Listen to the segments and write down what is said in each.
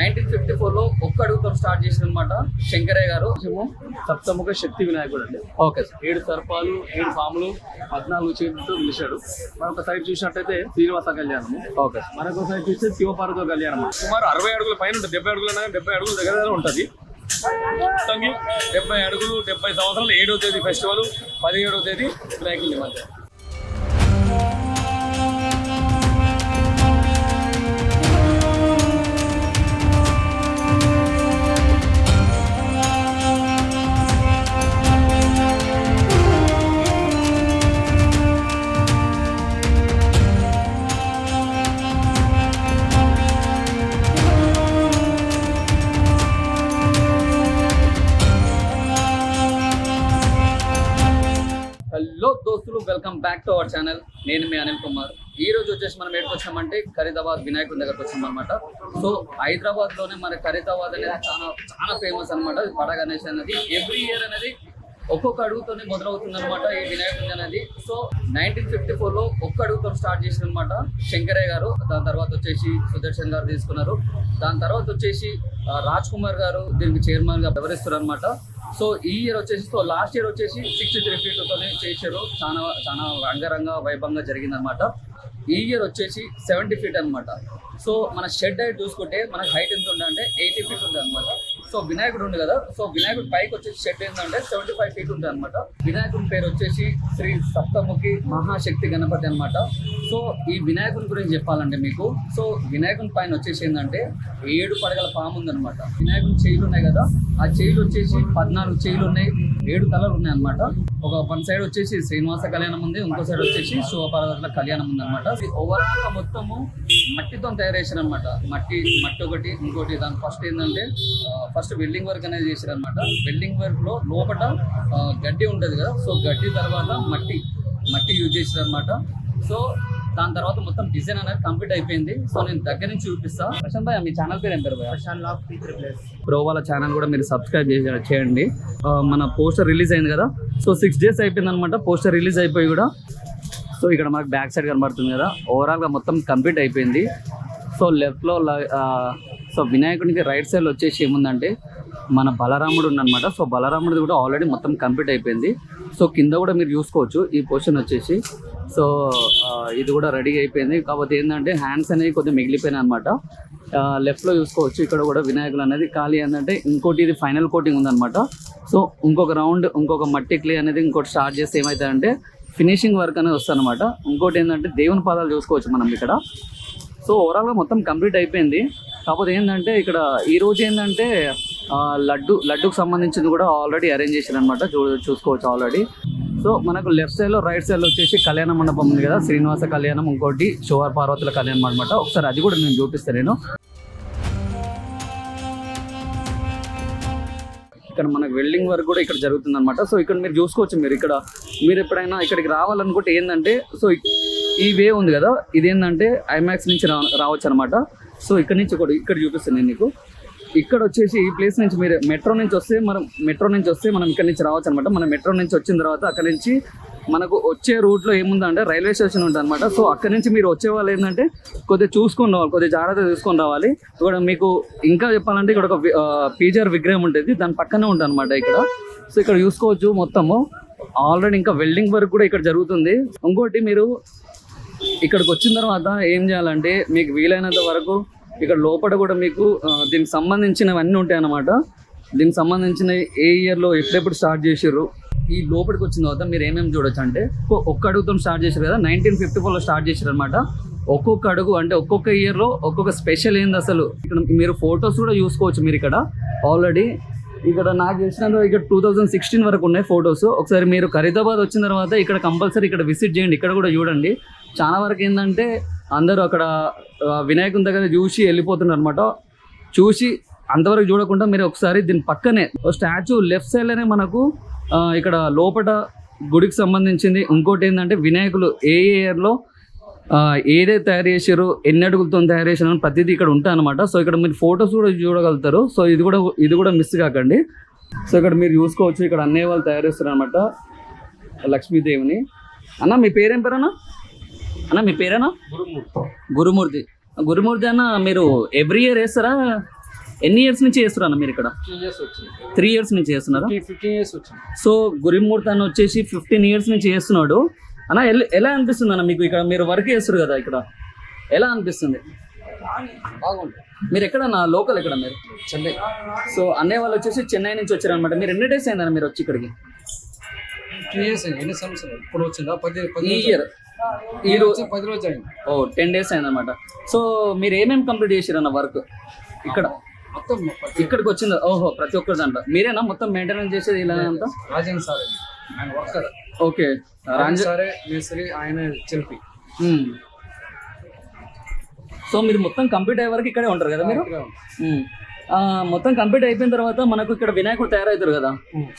1954లో ఒక్క అడుగుతో స్టార్ట్ చేసిన అనమాట శంకరయ్య గారు. సప్తముఖ శక్తి వినాయకుడు అండి. Okay sir. 7 సర్పాలు 7 పాములు 14 చేతులతో పిలిచాడు. మరొక సైడ్ చూసినట్టయితే శ్రీనివాస కళ్యాణము. ఓకే. మరొక సైడ్ చూస్తే శివపార్వతి కళ్యాణం. సుమారు 60 అడుగుల పైన ఉంటుంది. 70 అడుగుల 70 అడుగుల దగ్గర ఉంటుంది. 70 అడుగులు 70 సంవత్సరాలు 7వ తేదీ ఫెస్టివల్, 17వ తేదీ వినాయకుడి మధ్య. హలో దోస్తులు, welcome back to our channel. నేను మీ అనిల్ కుమార్. ఈ రోజు వచ్చేసి మనం ఎక్కడికి వచ్చామంటే ఖరీదాబాద్ వినాయకుడి దగ్గరకు వచ్చాం అనమాట. సో హైదరాబాద్ లోనే మన ఖరీదాబాద్ అనేది చాలా ఫేమస్ అనమాట. పడ గణేష్ అనేది ఎవ్రీ ఇయర్ అనేది ఒక్కొక్క అడుగుతోనే మొదలవుతుంది అనమాట ఈ వినాయకుడి అనేది. సో 1954లో ఒక్క అడుగుతో స్టార్ట్ చేసిన అనమాట శంకరయ్య గారు. దాని తర్వాత వచ్చేసి సుదర్శన్ గారు తీసుకున్నారు. దాని తర్వాత వచ్చేసి రాజ్ కుమార్ గారు దీనికి చైర్మన్ గా వ్యవహరిస్తున్నారు అనమాట. సో ఈ ఇయర్ వచ్చేసి లాస్ట్ ఇయర్ వచ్చేసి 63 ఫీట్తోనే చేశారు. చాలా రంగరంగ వైభవంగా జరిగింది అనమాట. ఈ ఇయర్ వచ్చేసి 70 ఫీట్ అనమాట. సో మన షెడ్ హైట్ చూసుకుంటే మనకి హైట్ ఎంత ఉందంటే 80 ఫీట్ ఉంటుంది అనమాట. సో వినాయకుడు ఉంది కదా, సో వినాయకుడు పైకి వచ్చేసి షెడ్ ఏంటంటే 75 ఫీట్ ఉంటుంది అనమాట. వినాయకుడి పేరు వచ్చేసి శ్రీ సప్తముఖి మహాశక్తి గణపతి అనమాట. సో ఈ వినాయకుని గురించి చెప్పాలంటే మీకు, సో వినాయకుని పైన వచ్చేసి ఏంటంటే 7 పడగల పాము ఉందన్నమాట. వినాయకుని చేయిలు ఉన్నాయి కదా, ఆ చేయిలు వచ్చేసి 14 చేయిలు ఉన్నాయి, 7 తలలు ఉన్నాయి అనమాట. వన్ సైడ్ వచ్చేసి శ్రీనివాస కళ్యాణం ఉంది, ఇంకో సైడ్ వచ్చేసి శివపార్వతుల కళ్యాణం ఉంది అనమాట. ఓవరాల్ గా మొత్తము మట్టితో తయారు చేశారు అనమాట. మట్టి ఒకటి, ఇంకోటి దాని ఫస్ట్ ఏంటంటే ఫస్ట్ వెల్డింగ్ వర్క్ అనేది చేశారు అనమాట. వెల్డింగ్ వర్క్ లో లోపల గడ్డి ఉంటుంది కదా, సో గడ్డి తర్వాత మట్టి యూజ్ చేశారు అనమాట. సో దాని తర్వాత మొత్తం డిజైన్ అనేది కంప్లీట్ అయిపోయింది. సో నేను దగ్గర నుంచి చూపిస్తా. ప్రశాంత్ భాయ్, మీ ఛానల్ పేరు ఏం పేరు భయ్యా? ప్రో వాళ్ళ ఛానల్ కూడా మీరు సబ్స్క్రైబ్ చేయండి. మన పోస్టర్ రిలీజ్ అయింది కదా, సో 6 days అయిపోయింది అనమాట పోస్టర్ రిలీజ్ అయిపోయి కూడా. సో ఇక్కడ మనకు బ్యాక్ సైడ్ కనబడుతుంది కదా, ఓవరాల్గా మొత్తం కంప్లీట్ అయిపోయింది. సో లెఫ్ట్లో సో వినాయకుడికి రైట్ సైడ్ వచ్చేసి ఏముందంటే మన బలరాముడు ఉన్నమాట. సో బలరాముడిది కూడా ఆల్రెడీ మొత్తం కంప్లీట్ అయిపోయింది. సో కింద కూడా మీరు చూసుకోవచ్చు ఈ పోర్షన్ వచ్చేసి. సో ఇది కూడా రెడీ అయిపోయింది. కాకపోతే ఏంటంటే హ్యాండ్స్ అనేవి కొద్దిగా మిగిలిపోయినాయి అనమాట. లెఫ్ట్లో చూసుకోవచ్చు ఇక్కడ కూడా వినాయకులు అనేది ఖాళీ ఏంటంటే ఇంకోటి ఇది ఫైనల్ కోటింగ్ ఉందన్నమాట. సో ఇంకొక రౌండ్ ఇంకొక మట్టి క్లే అనేది ఇంకోటి స్టార్ట్ చేస్తే ఏమవుతుందంటే ఫినిషింగ్ వర్క్ అనేది వస్తుంది అనమాట. ఇంకోటి ఏంటంటే దేవుని పాదాలు చూసుకోవచ్చు మనం ఇక్కడ. సో ఓవరాల్గా మొత్తం కంప్లీట్ అయిపోయింది. కాకపోతే ఏంటంటే ఇక్కడ ఈరోజు ఏంటంటే లడ్డుకు సంబంధించింది కూడా ఆల్రెడీ అరేంజ్ చేశారు అనమాట. చూసుకోవచ్చు ఆల్రెడీ. సో మనకు లెఫ్ట్ సైడ్లో రైట్ సైడ్లో వచ్చేసి కళ్యాణ మండపం ఉంది కదా, శ్రీనివాస కళ్యాణం, ఇంకోటి శివపార్వతుల కళ్యాణం అనమాట. ఒకసారి అది కూడా నేను చూపిస్తాను. నేను ఇక్కడ మనకు వెల్డింగ్ వర్క్ కూడా ఇక్కడ జరుగుతుంది అనమాట. సో ఇక్కడ మీరు చూసుకోవచ్చు. మీరు ఎప్పుడైనా ఇక్కడికి రావాలనుకుంటే ఏంటంటే, సో ఈ వే ఉంది కదా, ఇదేంటంటే ఐమాక్స్ నుంచి రావచ్చు అనమాట. సో ఇక్కడ నుంచి ఇక్కడ చూపిస్తాను నేను మీకు. ఇక్కడ వచ్చేసి ఈ ప్లేస్ నుంచి మీరు మెట్రో నుంచి వస్తే మనం ఇక్కడ నుంచి రావచ్చు అనమాట. మనం మెట్రో నుంచి వచ్చిన తర్వాత అక్కడ నుంచి మనకు వచ్చే రూట్లో ఏముందంటే రైల్వే స్టేషన్ ఉంటుంది అనమాట. సో అక్కడ నుంచి మీరు వచ్చే వాళ్ళు ఏంటంటే కొద్దిగా చూసుకొని రావాలి, కొద్దిగా జాగ్రత్తగా చూసుకొని రావాలి. ఇక్కడ మీకు ఇంకా చెప్పాలంటే ఇక్కడ ఒక పీజర్ విగ్రహం ఉంటుంది, దాని పక్కనే ఉంటుంది అనమాట ఇక్కడ. సో ఇక్కడ చూసుకోవచ్చు మొత్తము ఆల్రెడీ ఇంకా వెల్డింగ్ వర్క్ కూడా ఇక్కడ జరుగుతుంది. ఇంకోటి మీరు ఇక్కడికి వచ్చిన తర్వాత ఏం చేయాలంటే మీకు వీలైనంత వరకు ఇక్కడ లోపల కూడా మీకు దీనికి సంబంధించినవన్నీ ఉంటాయి అన్నమాట. దీనికి సంబంధించిన ఏ ఇయర్లో ఎప్పుడెప్పుడు స్టార్ట్ చేసారు, ఈ లోపలికి వచ్చిన తర్వాత మీరు ఏమేమి చూడొచ్చు అంటే ఒక్క అడుగుతో స్టార్ట్ చేశారు కదా, 1954లో స్టార్ట్ చేశారు అనమాట. ఒక్కొక్క అడుగు అంటే ఒక్కొక్క ఇయర్లో ఒక్కొక్క స్పెషల్ ఏంది అసలు. ఇక్కడ మీరు ఫొటోస్ కూడా చూసుకోవచ్చు. మీరు ఇక్కడ ఆల్రెడీ ఇక్కడ నాకు తెలిసినంత ఇక్కడ 2016 వరకు ఉన్నాయి ఫొటోస్. ఒకసారి మీరు ఖరీదాబాద్ వచ్చిన తర్వాత ఇక్కడ కంపల్సరీ ఇక్కడ విజిట్ చేయండి. ఇక్కడ కూడా చూడండి. చాలా వరకు ఏంటంటే అందరూ అక్కడ వినాయకుని దగ్గర చూసి వెళ్ళిపోతున్నారు అనమాట. చూసి అంతవరకు చూడకుండా మీరు ఒకసారి దీని పక్కనే స్టాచ్యూ లెఫ్ట్ సైడ్లోనే మనకు ఇక్కడ లోపల గుడికి సంబంధించింది. ఇంకోటి ఏంటంటే వినాయకులు ఏ ఇయర్లో ఏదైతే తయారు చేశారు, ఎన్ని అడుగులతో తయారు చేశారు ప్రతిదీ ఇక్కడ ఉంటాయి అనమాట. సో ఇక్కడ మీరు ఫొటోస్ కూడా చూడగలుగుతారు. సో ఇది కూడా మిస్ కాకండి. సో ఇక్కడ మీరు చూసుకోవచ్చు. ఇక్కడ అన్నయ్య వాళ్ళు తయారు చేస్తారు అనమాట లక్ష్మీదేవిని. అన్న మీ పేరేం పేరు అన్న మీ పేరేనా? గురుమూర్తి అన్న. మీరు ఎవ్రీ ఇయర్ వేస్తారా? ఎన్ని ఇయర్స్ నుంచి చేస్తున్నారు మీరు ఇక్కడ? 15 years వచ్చింది. 3 years నుంచి చేస్తున్నారా? 15 years వచ్చింది. సో గురిమూర్తి అన్న వచ్చేసి 15 years నుంచి చేస్తున్నాడు అన్న. ఎలా అనిపిస్తుంది అన్న మీకు ఇక్కడ మీరు వర్క్ చేస్తారు కదా, ఇక్కడ ఎలా అనిపిస్తుంది? బాగుంది. మీరు ఎక్కడ నా లోకల్ ఎక్కడ మీరు? చెన్నై. సో అన్నయ్య వాళ్ళు వచ్చేసి చెన్నై నుంచి వచ్చారనమాట. మీరు ఎన్ని డేస్ అయిందన్న మీరు వచ్చి ఇక్కడికి? 2 years అయింది. ఎన్ని సంవత్సరాలు ఇప్పుడు వచ్చిందా? 10 ఈ ఇయర్ ఈ రోజు 10 రోజులు అయింది. 10 days అయిందనమాట. సో మీరు ఏమేమి కంప్లీట్ చేశారన్న వర్క్ ఇక్కడ? మొత్తం ఇక్కడికి వచ్చింది. ఓహో, ప్రతి ఒక్కరి దాంట్లో మీరేనా మొత్తం మెయింటెనెన్స్ చేసేది ఇలా అంతా? రాజన్ సార్ ఆయన వర్కర్. ఓకే, రాజన్ సారే మేస్త్రి, ఆయన శిల్పి. సో మీరు మొత్తం కంప్లీట్ అయ్యే వరకు ఇక్కడే ఉంటారు కదా మీరు? మొత్తం కంప్లీట్ అయిపోయిన తర్వాత మనకు ఇక్కడ వినాయకుడు తయారవుతారు కదా,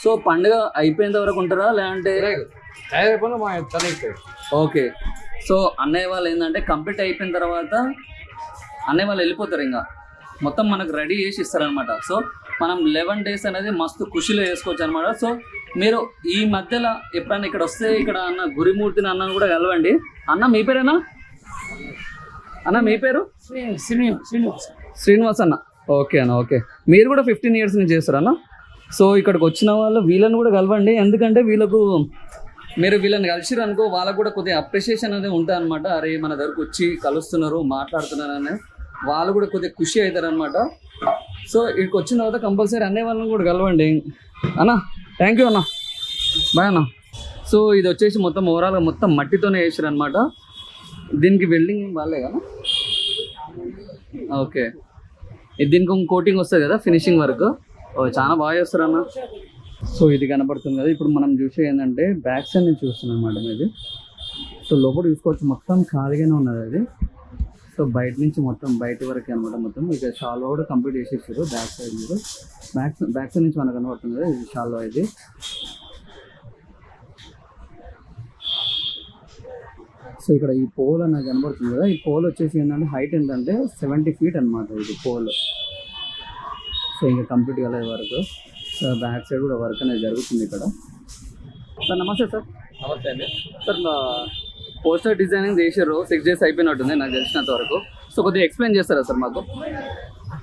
సో పండుగ అయిపోయేంత వరకు ఉంటారా లేదంటే? తయారైపోయినా మా తన అయిపోయాడు. ఓకే, సో అన్నయ్య వాళ్ళు ఏంటంటే కంప్లీట్ అయిపోయిన తర్వాత అన్నయ్య వాళ్ళు వెళ్ళిపోతారు, ఇంకా మొత్తం మనకు రెడీ చేసి ఇస్తారనమాట. సో మనం 11 days అనేది మస్తు ఖుషిలో వేసుకోవచ్చు అనమాట. సో మీరు ఈ మధ్యలో ఎప్పుడన్నా ఇక్కడ వస్తే ఇక్కడ అన్న గురిమూర్తిని అన్నను కూడా కలవండి. అన్న మీ పేరేనా అన్న? మీ పేరు? శ్రీనివాస్ అన్న. ఓకే అన్న, ఓకే. మీరు కూడా 15 years నుంచి చేస్తారన్న? సో ఇక్కడికి వచ్చిన వాళ్ళు వీళ్ళని కూడా కలవండి, ఎందుకంటే వీళ్ళకు మీరు వీళ్ళని కలిసిరు అనుకో వాళ్ళకు కూడా కొద్దిగా అప్రిషియేషన్ అనేది ఉంటుంది అనమాట. అరే మన దగ్గరకు వచ్చి కలుస్తున్నారు, మాట్లాడుతున్నారు అని వాళ్ళు కూడా కొద్దిగా ఖుషి అవుతారు అనమాట. సో ఇక్కడికి వచ్చిన తర్వాత కంపల్సరీ అనే వాళ్ళని కూడా కలవండి అన్న. థ్యాంక్ యూ అన్న, బాయ్ అన్న. సో ఇది వచ్చేసి మొత్తం ఓవరాల్గా మొత్తం మట్టితోనే వేసారు అనమాట. దీనికి వెల్డింగ్ వాళ్ళే కదా? ఓకే, దీనికి కోటింగ్ వస్తుంది కదా, ఫినిషింగ్ వర్క్. చాలా బాగా చేస్తారు అన్న. సో ఇది కనపడుతుంది కదా, ఇప్పుడు మనం చూసే ఏంటంటే బ్యాక్ సైడ్ నుంచి చూస్తున్నాం అనమాట ఇది. సో లోపల చూసుకోవచ్చు మొత్తం ఖాళీగానే ఉన్నది అది. సో బయట నుంచి మొత్తం బయట వరకు అనమాట. మొత్తం ఇక షాల్వా కూడా కంప్లీట్ చేసేసారు బ్యాక్ సైడ్ మీద. బ్యాక్ సైడ్ నుంచి మనకు కనబడుతుంది కదా ఇది షాల్వా ఇది. సో ఇక్కడ ఈ పోల్ అనేది కనబడుతుంది కదా, ఈ పోల్ వచ్చేసి ఏంటంటే హైట్ ఏంటంటే 70 feet అనమాట ఇది పోల్. సో ఇంకా కంప్లీట్ కాలేదు వరకు. సో బ్యాక్ సైడ్ కూడా వర్క్ అనేది జరుగుతుంది ఇక్కడ. సార్ నమస్తే సార్. నమస్తే అండి. సార్ పోస్టర్ డిజైనింగ్ చేసారు, 6 days అయిపోయినట్టుంది నాకు తెలిసినంత వరకు. సో కొద్దిగా ఎక్స్ప్లెయిన్ చేస్తారా సార్ మాకు?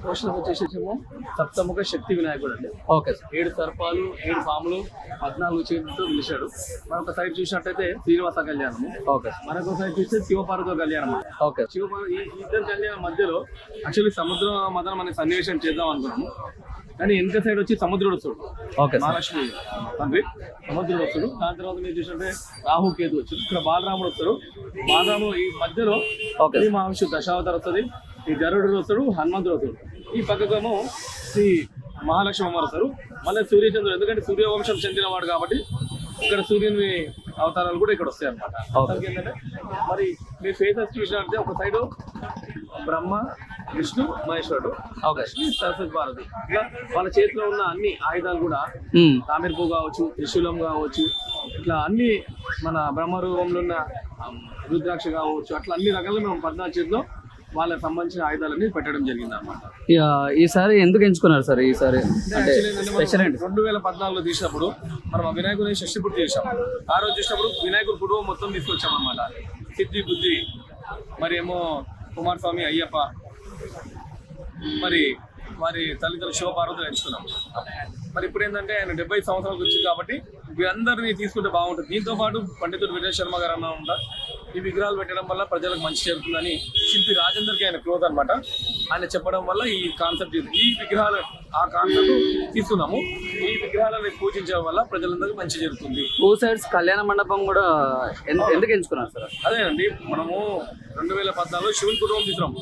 పోస్టర్ వచ్చేసేమో సప్తముఖ శక్తి వినాయకుడు అండి. Okay sir. 7 సర్పాలు, 7 పాములు, 14 చేతులతో పిలిచాడు. మరొక సైడ్ చూసినట్టయితే శ్రీనివాస కళ్యాణము. ఓకే. మరొక సైడ్ చూస్తే శివపార్వతి కళ్యాణం. ఓకే. ఈ ఇద్దరు కళ్యాణం మధ్యలో యాక్చువల్లీ సముద్ర మధ్యన మనం సన్నివేశం చేద్దాం అనుకున్నాము, కానీ వెనక సైడ్ వచ్చి సముద్రుడు వస్తాడు. ఓకే. మహాలక్ష్మి తండ్రి సముద్రుడు వస్తాడు. దాని తర్వాత మీరు చూసినట్టే రాహు కేతు వచ్చాడు. ఇక్కడ బాలరాముడు వస్తాడు. బాలరాముడు ఈ మధ్యలో శ్రీ మహావిష్ణు దశావతారం వస్తుంది. ఈ గరుడు వస్తాడు, హనుమంతుడు వస్తాడు. ఈ పక్కకేమో శ్రీ మహాలక్ష్మి అమ్మ వస్తారు. మళ్ళీ సూర్యచంద్రుడు, ఎందుకంటే సూర్యవంశం చెందినవాడు కాబట్టి ఇక్కడ సూర్యుని అవతారాలు కూడా ఇక్కడ వస్తాయి అన్నమాట. ఏంటంటే మరి మీ ఫేసెస్ చూసినట్టే ఒక సైడు బ్రహ్మ, విష్ణు, మహేశ్వరుడు, లక్ష్మి, సరస్వతి, పార్వతి. ఇట్లా వాళ్ళ చేతిలో ఉన్న అన్ని ఆయుధాలు కూడా తామిర పువ్వు కావచ్చు, త్రిశూలం కావచ్చు, ఇట్లా అన్ని మన బ్రహ్మ రూపంలో ఉన్న రుద్రాక్ష కావచ్చు, అట్లా అన్ని రకాలుగా మేము 14 చేతిలో వాళ్ళకి సంబంధించిన ఆయుధాలన్నీ పెట్టడం జరిగింది అన్నమాట. ఈసారి ఎందుకు ఎంచుకున్నారు సార్? ఈసారి 2014లో తీసినప్పుడు మనం ఆ వినాయకుని షష్ఠి పూర్తి చేసాం. ఆ రోజు చూసినప్పుడు వినాయకుడు కుటుంబం మొత్తం తీసుకొచ్చాం అన్నమాట. సిద్ధి, బుద్ధి, మరి ఏమో కుమారస్వామి, అయ్యప్ప, మరి వారి తల్లిదండ్రులు శివపార్వతులు ఎంచుకున్నాం. మరి ఇప్పుడు ఏంటంటే ఆయన 70 సంవత్సరాలకు వచ్చింది కాబట్టి వీరందరినీ తీసుకుంటే బాగుంటుంది. దీంతో పాటు పండితుడు విజయ శర్మ గారు అన్న ఉంటారు. ఈ విగ్రహాలు పెట్టడం వల్ల ప్రజలకు మంచి జరుగుతుందని శిల్పి రాజేందర్కి ఆయన క్లోజ్ అనమాట. ఆయన చెప్పడం వల్ల ఈ కాన్సెప్ట్, ఈ విగ్రహాలు ఆ కాన్సెప్ట్ తీసుకున్నాము. ఈ విగ్రహాలను పూజించడం వల్ల ప్రజలందరికీ మంచి జరుగుతుంది. 2 sides కళ్యాణ మండపం కూడా ఎందుకు ఎంచుకున్నారు సార్? అదేనండి, మనము 2014లో శివుని కుటుంబం తీసుకున్నాం.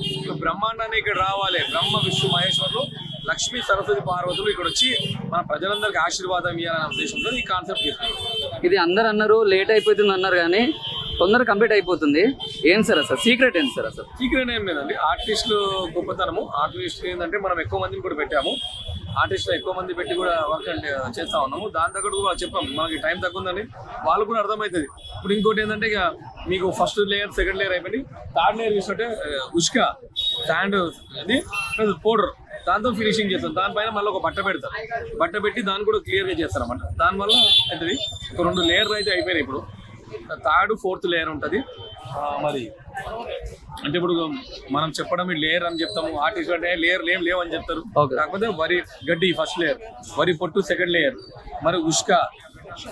బ్రహ్మాండాన్ని ఇక్కడ రావాలి, బ్రహ్మ, విష్ణు, మహేశ్వరులు, లక్ష్మీ, సరస్వతి, పార్వతులు ఇక్కడ వచ్చి మన ప్రజలందరికీ ఆశీర్వాదం ఇవ్వాలనే ఉద్దేశంతో ఈ కాన్సెప్ట్ తీసుకున్నాం. ఇది అందరు అన్నారు లేట్ అయిపోతుంది అన్నారు, కానీ తొందరగా కంప్లీట్ అయిపోతుంది. ఏం సార్ అసలు సీక్రెట్ ఏంటి సార్? అసలు సీక్రెట్ ఏం లేదండి, ఆర్టిస్టులు గొప్పతనము. ఆర్టిస్టులు ఏంటంటే మనం ఎక్కువ మందిని కూడా పెట్టాము. ఆర్టిస్టులు ఎక్కువ మంది పెట్టి కూడా వర్క్ చేస్తా ఉన్నాము. దాని తగ్గట్టు కూడా చెప్పాము, మనకి టైం తక్కువ ఉందని వాళ్ళు కూడా అర్థమవుతుంది. ఇప్పుడు ఇంకోటి ఏంటంటే ఇక మీకు ఫస్ట్ లేయర్, సెకండ్ లేయర్ అయిపోయింది. థర్డ్ లేయర్ చూసినట్టే ఉష్క, శాండ్, అది పౌడర్, దాంతో ఫినిషింగ్ చేస్తాం. దానిపైన మళ్ళీ ఒక బట్ట పెడతాం. బట్ట పెట్టి దాన్ని కూడా క్లియర్గా చేస్తారు అన్నమాట. దానివల్ల ఏంటది ఒక 2 లేయర్లు అయితే అయిపోయినాయి. ఇప్పుడు 3rd, 4th లేయర్ ఉంటుంది. మరి అంటే ఇప్పుడు మనం చెప్పడం లేయర్ అని చెప్తాము, ఆర్టిస్ట్ అంటే లేయర్ లేవు అని చెప్తారు. Okay. కాకపోతే వరి గడ్డి ఫస్ట్ లేయర్, వరి పొట్టు సెకండ్ లేయర్, మరి ఉష్క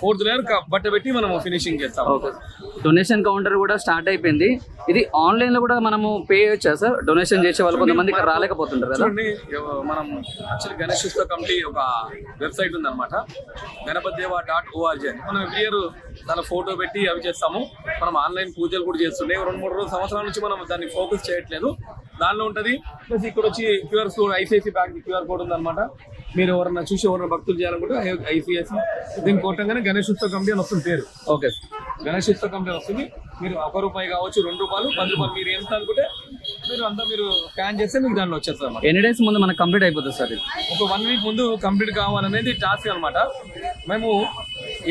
ఫోర్త్ లేయర్ బట్ట పెట్టి మనం ఫినిషింగ్ చేస్తాం. ఓకే, డొనేషన్ కౌంటర్ కూడా స్టార్ట్ అయిపోయింది. ఇది ఆన్లైన్ లో కూడా మనము పే చేయొచ్చా సార్? డొనేషన్ చేసే వాళ్ళు కొంతమంది ఇక్కడ రాలేకపోతుంటారు కదా. చూడండి, మనం యాక్చువల్లీ గణేష్ ఉత్సవ కమిటీ ఒక వెబ్సైట్ ఉందన్నమాట, గణపతిదేవ.org అని. మనం ఎవ్రీ ఇయర్ దాని ఫోటో పెట్టి అవి చేస్తాము. మనం ఆన్లైన్ పూజలు కూడా చేస్తుండే 2-3 సంవత్సరాల నుంచి మనం దాన్ని ఫోకస్ చేయట్లేదు. దానిలో ఉంటుంది. ప్లస్ ఇక్కడ వచ్చి QR code, ICICI bank QR code ఉందన్నమాట. మీరు ఎవరన్నా చూసి ఎవరైనా భక్తులు చేయాలనుకుంటే ఐసిఐసి దీన్ని కొట్టంగానే గణేష్ ఉత్సవ కమిటీ అని వస్తుంది పేరు. ఓకే, గణేష్ ఉత్సవ కమిటీ వస్తుంది. మీరు ₹1 కావచ్చు, ₹2, ₹10, మీరు ఎంత అనుకుంటే మీరు అంతా మీరు స్కాన్ చేస్తే మీకు దాంట్లో వచ్చేస్తారు అన్నమాట. ఎన్ని డేస్ ముందు మనకు కంప్లీట్ అయిపోతుంది సార్ ఇది? ఒక 1 వీక్ ముందు కంప్లీట్ కావాలనేది టాస్క్ అనమాట. మేము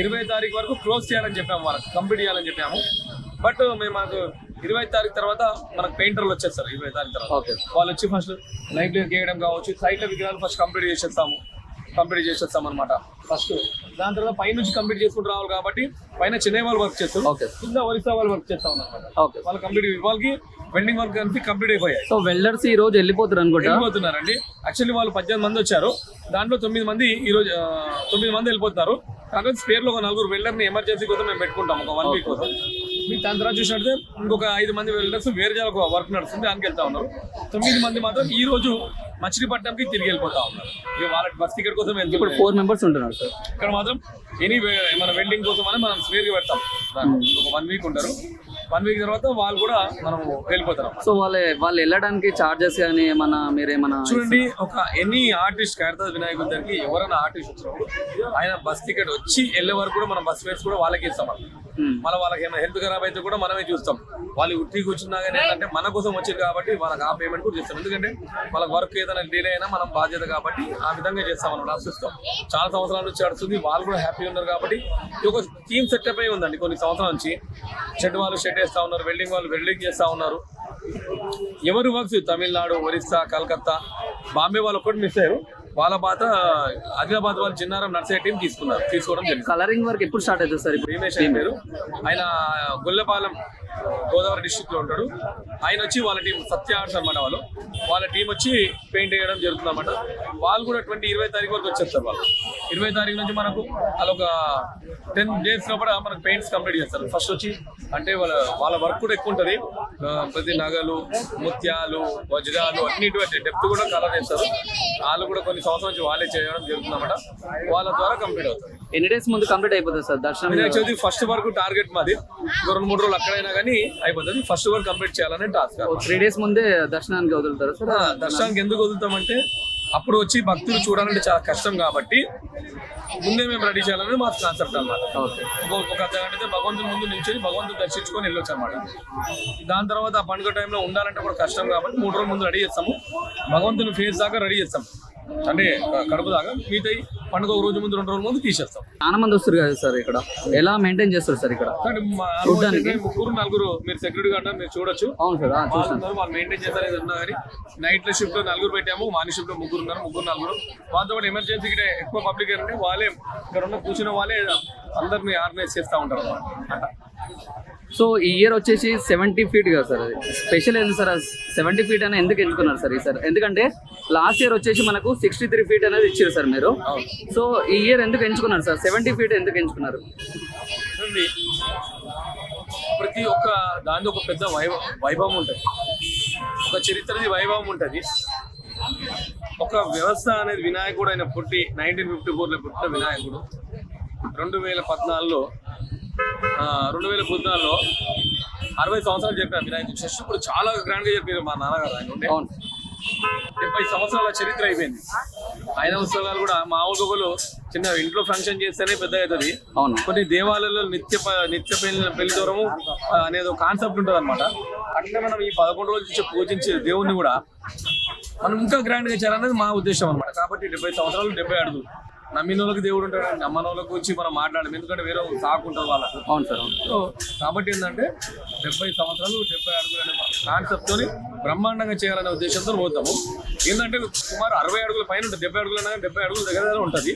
20 తారీఖు వరకు క్లోజ్ చేయాలని చెప్పాము, వాళ్ళకి కంప్లీట్ చేయాలని చెప్పాము. బట్ మేము మాకు 20 తారీఖు తర్వాత మనకు పెయింటర్లు వచ్చేస్తారు. 20 తారీఖు తర్వాత ఓకే, వాళ్ళు వచ్చి ఫస్ట్ లైవ్ గీయడం కావచ్చు, సైట్లో విగ్రహాలు ఫస్ట్ కంప్లీట్ చేసేస్తాం అనమాట ఫస్ట్. దాని తర్వాత పై నుంచి కంప్లీట్ చేసుకుంటూ రావాలి కాబట్టి పైన చెన్నై వాళ్ళు వర్క్ చేస్తారు, ఓకే, కింద ఒరిస్సా వాళ్ళు వర్క్ చేస్తా ఉన్నారు. ఓకే, వాళ్ళు కంప్లీట్, వాళ్ళకి వెల్డింగ్ వర్క్ కలిపి కంప్లీట్ అయిపోయాయి. సో వెల్డర్స్ ఈ రోజు వెళ్ళిపోతారు అనుకుంటా. వెళ్ళిపోతున్నారండి. యాక్చువల్లీ వాళ్ళు 18 మంది వచ్చారు, దాంట్లో 9 మంది ఈ రోజు 9 మంది వెళ్ళిపోతున్నారు. కాకపోతే స్పేర్లో ఒక 4 వెల్డర్ని ఎమర్జెన్సీ కోసం మేము పెట్టుకుంటాం ఒక 1 వీక్ కోసం. మీకు దాని తర్వాత చూసినట్టే ఇంకొక 5 మంది వెల్డర్స్ వేరే జాగా వర్క్ నడుస్తుంది, దానికి వెళ్తా ఉన్నారు. 9 మంది మాత్రం ఈ రోజు మచిలీపట్నంకి తిరిగి వెళ్ళిపోతా ఉన్నారు. ఇక వాళ్ళ బస్ టికెట్ కోసం ఇప్పుడు 4 మెంబర్స్ ఉంటున్నారు సార్. ఇక్కడ మాత్రం మన వెల్డింగ్ కోసం అని మనం స్పేర్గా పెడతాం. ఒక 1 వీక్ ఉంటారు. 1 వీక్ తర్వాత వాళ్ళు కూడా మనం వెళ్ళిపోతారు. సో వాళ్ళు వెళ్ళడానికి చార్జెస్ కానీ ఏమన్నా మీరేమన్నా? చూడండి, ఒక ఎనీ ఆర్టిస్ట్ ఖైరతాబాద్ వినాయకుడి దగ్గరికి ఎవరైనా ఆర్టిస్ట్ వచ్చినప్పుడు ఆయన బస్ టికెట్ వచ్చి వెళ్ళే వరకు కూడా మనం బస్ ఫేర్స్ కూడా వాళ్ళకి ఇస్తాం. మళ్ళీ వాళ్ళకి ఏమైనా హెల్త్ ఖరాబ్ అయితే కూడా మనమే చూస్తాం. వాళ్ళు ఉట్టి కూర్చున్నా కానీ ఏంటంటే మన కోసం వచ్చింది కాబట్టి వాళ్ళకి ఆ పేమెంట్ కూడా చేస్తాం. ఎందుకంటే వాళ్ళకి వర్క్ ఏదైనా డిలే అయినా మనం బాధ్యత కాబట్టి ఆ విధంగా చేస్తాం, మనం రాసిస్తాం. చాలా సంవత్సరాల నుంచి నడుస్తుంది, వాళ్ళు కూడా హ్యాపీ ఉన్నారు కాబట్టి ఒక టీమ్ సెటప్ అయి ఉందండి. కొన్ని సంవత్సరాల నుంచి షెడ్ వాళ్ళు షెడ్ వేస్తూ ఉన్నారు, వెల్డింగ్ వాళ్ళు వెల్డింగ్ చేస్తూ ఉన్నారు. ఎవరు వర్క్స్ తమిళనాడు, ఒరిస్సా, కలకత్తా, బాంబే వాళ్ళు ఒక్కటి మిస్ అయ్యారు. వాళ్ళ పాత ఆదిలాబాద్ వాళ్ళు చిన్నారం నర్సరీ టీం తీసుకోవడం జరిగింది. కలరింగ్ వర్క్ ఎప్పుడు స్టార్ట్ అవుతుంది సార్? భీమేష్ అని పేరు ఆయన, గొల్లపాలెం గోదావరి డిస్ట్రిక్ట్ లో ఉంటాడు. ఆయన వచ్చి వాళ్ళ టీం సత్య ఆర్ట్స్ అనమాట, వాళ్ళ టీం వచ్చి పెయింట్ వేయడం జరుగుతుంది అనమాట. వాళ్ళు కూడా 20 తారీఖు వరకు వచ్చేస్తారు. వాళ్ళు 20 తారీఖు నుంచి మనకు వాళ్ళు ఒక 10 days లో కూడా మనకు పెయింట్స్ కంప్లీట్ చేస్తారు. ఫస్ట్ వచ్చి అంటే వాళ్ళ వర్క్ కూడా ఎక్కువ ఉంటుంది. ప్రతి నగలు, ముత్యాలు, వజ్రాలు అన్నిటి డెప్త్ కూడా కలర్ చేస్తారు. వాళ్ళు కూడా కొన్ని సంవత్సరాల నుంచి వాళ్ళే చేయడం జరుగుతుంది అనమాట. వాళ్ళ ద్వారా కంప్లీట్ అవుతుంది. ఎన్ని డేస్ ముందు కంప్లీట్ అయిపోతుంది సార్ దర్శనం? యాక్చువల్లీ ఫస్ట్ వరకు టార్గెట్ మాది 2-3 రోజులు అక్కడైనా కానీ అయిపోతుంది. ఫస్ట్ వరకు కంప్లీట్ చేయాలనే టాస్క్. 3 days ముందే దర్శనానికి వదులుతారు సార్? దర్శనానికి ఎందుకు వదులుతామంటే అప్పుడు వచ్చి భక్తులు చూడాలంటే చాలా కష్టం కాబట్టి ముందే మేము రెడీ చేయాలనేది మా కాన్సెప్ట్ అనమాట. ఒక అర్ధగంట భగవంతుని ముందు నిల్చొని భగవంతుని దర్శించుకొని వెళ్ళొచ్చు అనమాట. దాని తర్వాత ఆ పండుగ టైంలో ఉండాలంటే కూడా కష్టం కాబట్టి 3 రోజుల ముందు రెడీ చేస్తాము. భగవంతుని ఫేస్ దాకా రెడీ చేస్తాం, అంటే కడుపు దాకా. మిగతా పండుగ 1 రోజు ముందు 2 రోజుల ముందు తీసేస్తాం. చాలా మంది వస్తారు కదా సార్, ఇక్కడ ఎలా మెయింటైన్ చేస్తారు సార్? ఇక్కడ 3-4 మీరు సెక్యూరిటీ గార్డ్ మీరు చూడొచ్చు. అవును సార్, వాళ్ళు మెయింటైన్ చేస్తారు. ఏదన్నా కానీ నైట్ షిఫ్ట్ లో 4 పెట్టాము, మార్నింగ్ షిఫ్ట్ లో 3 ఉన్నారు, 3-4. వాళ్ళతో పాటు ఎమర్జెన్సీ ఎక్కువ పబ్లిక్ ఏంటంటే వాళ్ళే ఇక్కడ ఉన్న కూర్చున్న వాళ్ళే అందరినీ ఆర్గనైజ్ చేస్తూ ఉంటారు అన్నమాట. సో ఈ ఇయర్ వచ్చేసి 70 feet కదా సార్, అది స్పెషల్ ఏంటి సార్? 70 feet అని ఎందుకు ఎంచుకున్నారు సార్ ఈసారి? ఎందుకంటే లాస్ట్ ఇయర్ వచ్చేసి మనకు 63 feet అనేది ఇచ్చారు సార్ మీరు. సో ఈ ఇయర్ ఎందుకు ఎంచుకున్నారు సార్? 70 feet ఎందుకు ఎంచుకున్నారు? ప్రతి ఒక్క దాని ఒక పెద్ద వైభవం ఉంటుంది, ఒక చరిత్రది వైభవం ఉంటుంది. ఒక వ్యవస్థ అనేది వినాయకుడు ఆయన పుట్టి 1954లో పుట్టిన వినాయకుడు 2014లో 60 సంవత్సరాలు చెప్పారు వినాయకుడు షష్ఠి. ఇప్పుడు చాలా గ్రాండ్ గా చెప్పారు మా నాన్నగారు. ఆయన ఉండే 70 సంవత్సరాల చరిత్ర అయిపోయింది. ఆయన ఉత్సవాలు కూడా మామూలుగా చిన్న ఇంట్లో ఫంక్షన్ చేస్తేనే పెద్ద అవుతుంది. అవును, కొన్ని దేవాలయాల్లో నిత్య పెళ్లి దూరము అనేది ఒక కాన్సెప్ట్ ఉంటుంది అనమాట. అట్లే మనం ఈ 11 రోజులు పూజించే దేవుణ్ణి కూడా మనం ఇంకా గ్రాండ్ గా చేయాలనేది మా ఉద్దేశం అనమాట. కాబట్టి 70 సంవత్సరాలు 70 అడుగులు. నమ్మిన వాళ్ళకి దేవుడు ఉంటాడు, నమ్మని వాళ్ళకి వచ్చి మనం మాట్లాడము, ఎందుకంటే వేరే సాకు ఉంటుంది వాళ్ళకు. అవును సార్. సో కాబట్టి ఏంటంటే 70 సంవత్సరాలు 70 అడుగులు అనే కాన్సెప్ట్ తోని బ్రహ్మాండంగా చేయాలనే ఉద్దేశంతో పోతాము. ఏంటంటే సుమారు 60 అడుగుల పైన ఉంటుంది. 70 అడుగులు అనగా 70 అడుగుల దగ్గర ఉంటుంది.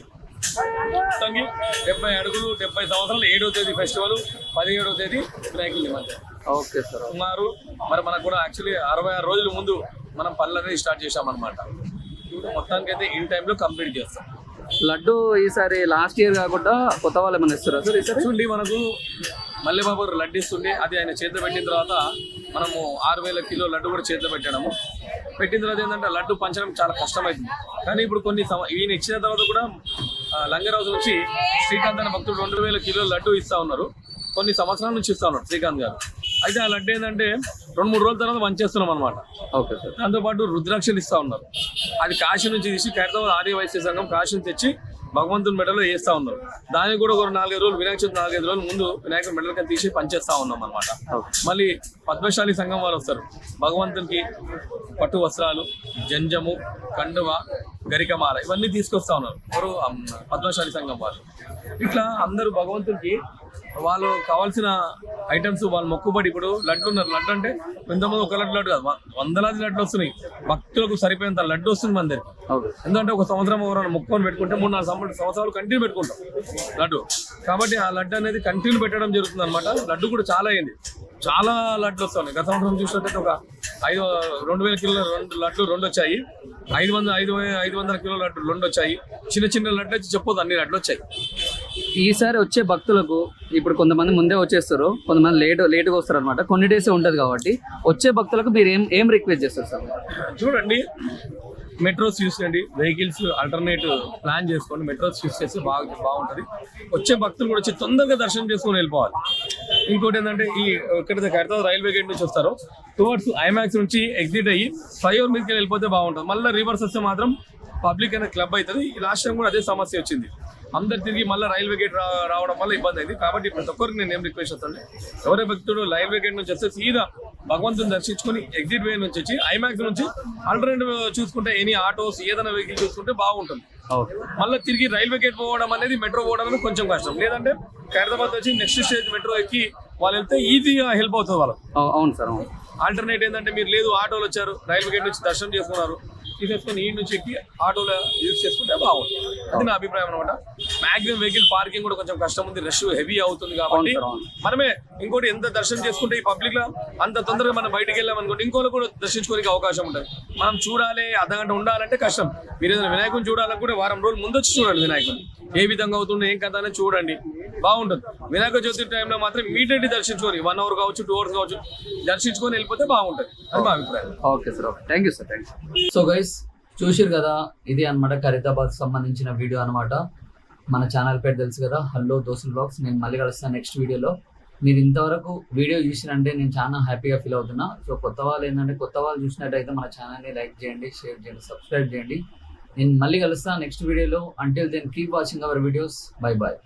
70 అడుగులు 70 సంవత్సరాలు 7వ తేదీ ఫెస్టివల్, 17వ తేదీ వినాయకుడి మధ్య. Okay sir. సుమారు మరి మనకు కూడా యాక్చువల్లీ 66 రోజుల ముందు మనం పనులు అనేది స్టార్ట్ చేసామన్నమాట. మొత్తానికి అయితే ఇన్ టైంలో కంప్లీట్ చేస్తాం. లడ్డు ఈసారి లాస్ట్ ఇయర్ కాకుండా కొత్త వాళ్ళు ఏమైనా ఇస్తారా సార్ ఈసారి? చూడండి, మనకు మల్లెబాబు లడ్డు ఇస్తుండే, అది ఆయన చేతిలో పెట్టిన తర్వాత మనము 6000 కిలో లడ్డు కూడా చేతిలో పెట్టడము. పెట్టిన తర్వాత ఏంటంటే లడ్డు పంచడం చాలా కష్టమవుతుంది. కానీ ఇప్పుడు కొన్ని ఈయన ఇచ్చిన తర్వాత కూడా లంగరాజు నుంచి శ్రీకాంత్ అనే భక్తుడు 2000 కిలో లడ్డు ఇస్తా ఉన్నారు. కొన్ని సంవత్సరాల నుంచి ఇస్తా ఉన్నారు శ్రీకాంత్ గారు. అయితే ఆ లడ్డు ఏంటంటే 2-3 రోజుల తర్వాత వంచేస్తున్నాం అనమాట. Okay sir. దాంతోపాటు రుద్రాక్షలు ఇస్తా ఉన్నారు. అది కాశీ నుంచి తీసి ఖైరతాబాద్ ఆర్య వైశ్య సంఘం కాశీ నుంచి తెచ్చి భగవంతుని మెడలో వేస్తా ఉన్నారు. దానికి కూడా ఒక 4-5 రోజులు, వినాయక చవితి 4-5 రోజుల ముందు వినాయకుడి మెడల కింద తీసి పనిచేస్తా ఉన్నాం అనమాట. మళ్ళీ పద్మశాలి సంఘం వాళ్ళు వస్తారు. భగవంతునికి పట్టు వస్త్రాలు, జంజము, కండువ, గరికమాల ఇవన్నీ తీసుకొస్తా ఉన్నారు ఎవరు? పద్మశాలి సంఘం వాళ్ళు. ఇట్లా అందరూ భగవంతునికి వాళ్ళు కావాల్సిన ఐటమ్స్ వాళ్ళు మొక్కుబడి. ఇప్పుడు లడ్డు ఉన్నారు. లడ్డు అంటే ఇంతమంది ఒక లడ్డు కాదు, వందలాది లడ్లు వస్తున్నాయి. భక్తులకు సరిపోయేంత లడ్డు వస్తుంది మన దగ్గరికి. ఎందుకంటే ఒక సంవత్సరం ఎవరైనా మొక్కుకొని పెట్టుకుంటే 3-4 సంవత్సరాలు కంటిన్యూ పెట్టుకుంటాం లడ్డు. కాబట్టి ఆ లడ్డు అనేది కంటిన్యూ పెట్టడం జరుగుతుంది అనమాట. లడ్డు కూడా చాలా అయింది, చాలా లడ్లు వస్తున్నాయి. గత సంవత్సరం చూసినట్టయితే ఒక 2000 కిలోల లడ్లు 2 వచ్చాయి. 500 కిలోల లడ్డు 2 వచ్చాయి. చిన్న లడ్లు వచ్చి చెప్పొద్దు, అన్ని లడ్లు వచ్చాయి. ఈసారి వచ్చే భక్తులకు ఇప్పుడు కొంతమంది ముందే వచ్చేస్తారు, కొంతమంది లేటుగా వస్తారు అనమాట. కొన్ని డేస్ ఉంటుంది కాబట్టి వచ్చే భక్తులకు మీరు ఏం రిక్వెస్ట్ చేస్తారు సార్? చూడండి, మెట్రోస్ యూస్ చేయండి, వెహికల్స్ ఆల్టర్నేటివ్ ప్లాన్ చేసుకోండి. మెట్రోస్ యూస్ చేస్తే బాగుంటుంది. వచ్చే భక్తులు కూడా వచ్చి తొందరగా దర్శనం చేసుకొని వెళ్ళిపోవాలి. ఇంకోటి ఏంటంటే ఎక్కడైతే ఖైరతాబాద్ రైల్వే గేట్ నుంచి వస్తారో టువర్డ్స్ ఐమాక్స్ నుంచి ఎగ్జిట్ అయ్యి ఫ్లైఓవర్ మీదకి వెళ్ళిపోతే బాగుంటుంది. మళ్ళీ రివర్స్ వస్తే మాత్రం పబ్లిక్ అనేది క్లబ్ అవుతుంది. లాస్ట్ టైం కూడా అదే సమస్య వచ్చింది. అందరు తిరిగి మళ్ళీ రైల్వే గేట్ రావడం వల్ల ఇబ్బంది అయింది. కాబట్టి ప్రతి ఒక్కరికి నేను ఏం రిక్వెస్ట్ చేస్తాను, ఎవరే భక్తుడు రైల్వే గేట్ నుంచి వస్తే సీదా భగవంతుని దర్శించుకుని ఎగ్జిట్ వే నుంచి వచ్చి ఐమాక్స్ నుంచి ఆల్టర్నేటివ్ చూసుకుంటే ఎనీ ఆటోస్ ఏదైనా వెహికల్ చూసుకుంటే బాగుంటుంది. మళ్ళీ తిరిగి రైల్వే గేట్ పోవడం అనేది, మెట్రో పోవడం అనేది కొంచెం కష్టం. లేదంటే ఖైరతాబాద్ వచ్చి నెక్స్ట్ స్టేజ్ మెట్రో ఎక్కి వాళ్ళు వెళ్తే ఈజీగా హెల్ప్ అవుతుంది వాళ్ళకి. అవును సార్. ఆల్టర్నేట్ ఏంటంటే మీరు లేదు ఆటోలు వచ్చారు, రైల్వే గేట్ నుంచి దర్శనం చేసుకున్నారు, తీసేసుకొని ఈ నుంచి ఎక్కి ఆటోలో యూజ్ చేసుకుంటే బాగుంటుంది. అది నా అభిప్రాయం అనమాట. మాక్సిమం వెహికల్ పార్కింగ్ కూడా కొంచెం కష్టం ఉంది, రష్ హెవీ అవుతుంది. కాబట్టి మనమే ఇంకోటి ఎంత దర్శనం చేసుకుంటే ఈ పబ్లిక్ లో అంత తొందరగా మనం బయటకు వెళ్ళాం అనుకోండి, ఇంకోళ్ళు కూడా దర్శించుకోనికి అవకాశం ఉంటుంది. మనం చూడాలి, అర్ధగంట ఉండాలంటే కష్టం. మీరు ఏదైనా వినాయకుని చూడాలనుకుంటే వారం రోజులు ముందు వచ్చి చూడండి. వినాయకుని ఏ విధంగా అవుతుందో ఏం కథ అనేది చూడండి, బాగుంటుంది. వినాయక చవితి టైంలో మాత్రం ఇమీడియట్లీ దర్శించుకొని 1 hour కావచ్చు, 2 hours కావచ్చు, దర్శించుకొని వెళ్ళిపోతే బాగుంటుంది. అది మా అభిప్రాయం. Okay sir. Okay, thank you sir. So guys, చూసిరు కదా, ఇది అనమాట ఖైరతాబాద్ సంబంధించిన వీడియో అనమాట. మన ఛానల్ పేరు తెలుసు కదా, హలో దోస్తుల్ బ్లాగ్స్. నేను మళ్ళీ కలుస్తాను నెక్స్ట్ వీడియోలో. మీరు ఇంతవరకు వీడియో చూసినంటే నేను చాలా హ్యాపీగా ఫీల్ అవుతున్నా. సో కొత్త వాళ్ళు ఏంటంటే, కొత్త వాళ్ళు చూసినట్టయితే మన ఛానల్ని లైక్ చేయండి, షేర్ చేయండి, సబ్స్క్రైబ్ చేయండి. నేను మళ్ళీ కలుస్తాను నెక్స్ట్ వీడియోలో. Until then keep watching our videos. Bye bye.